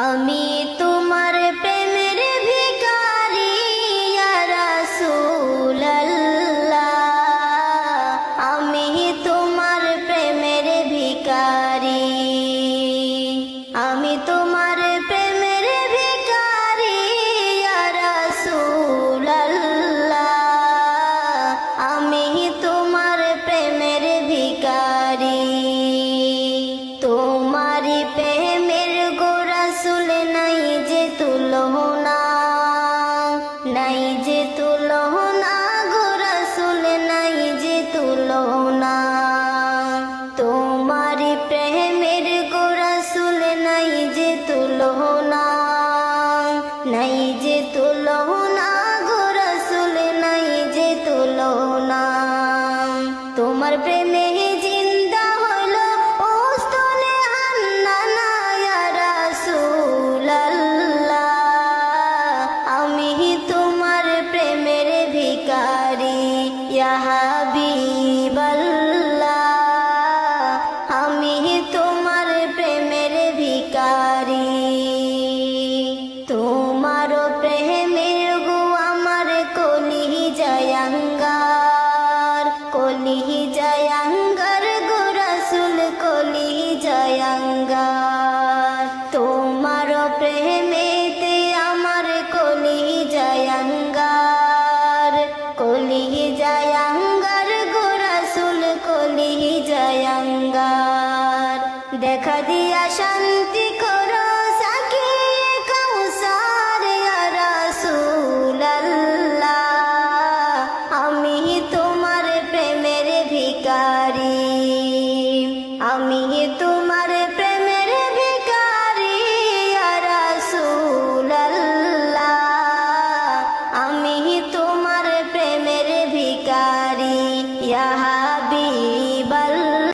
আমি তোমার প্রেমের ভিখারি ইয়া রাসূলুল্লাহ, আমি তোমার প্রেমের ভিখারি, আমি তোমার প্রেমের ভিখারি ইয়া রাসূলুল্লাহ, আমি তোমার প্রেমের ভিখারি। তোমারি প্রেমের গোরাসুল নাই যে তুলনা, নাই যে তুলনা, গোরাসুল নাই যে তুলনা। তোমারি প্রেমের গোরাসুল নাই যে তুলনা, নাই যে তুলনা, গোরাসুল নাই যে তুলনা। তোমার প্রেমে জিন্দা হলো ওস্তলে হান্নানা ইয়া রাসূলুল্লাহ, আমি তোমার প্রেমের ভিখারি ইয়া হাবিবাল্লাহ, আমি তোমার প্রেমের ভিখারি। তোমার প্রেমের গো আমার কলিজায় আঙ্গার, কলিজায় আঙ্গার গো রাসূল, কলিজায় আঙ্গার। তোমার প্রেমেতে আমার কলিজায় আঙ্গার, কলিজায় আঙ্গার গো রাসূল, কলিজায় আঙ্গার। দেখা দিয়া শান্তি করো সাকিয়ে কাউসার ইয়া রাসূলুল্লাহ, আমি তোমার প্রেমের ভিখারি, আমি তোমার প্রেমের ভিখারি ইয়া রাসূলুল্লাহ, আমি তোমার প্রেমের ভিখারি ইয়া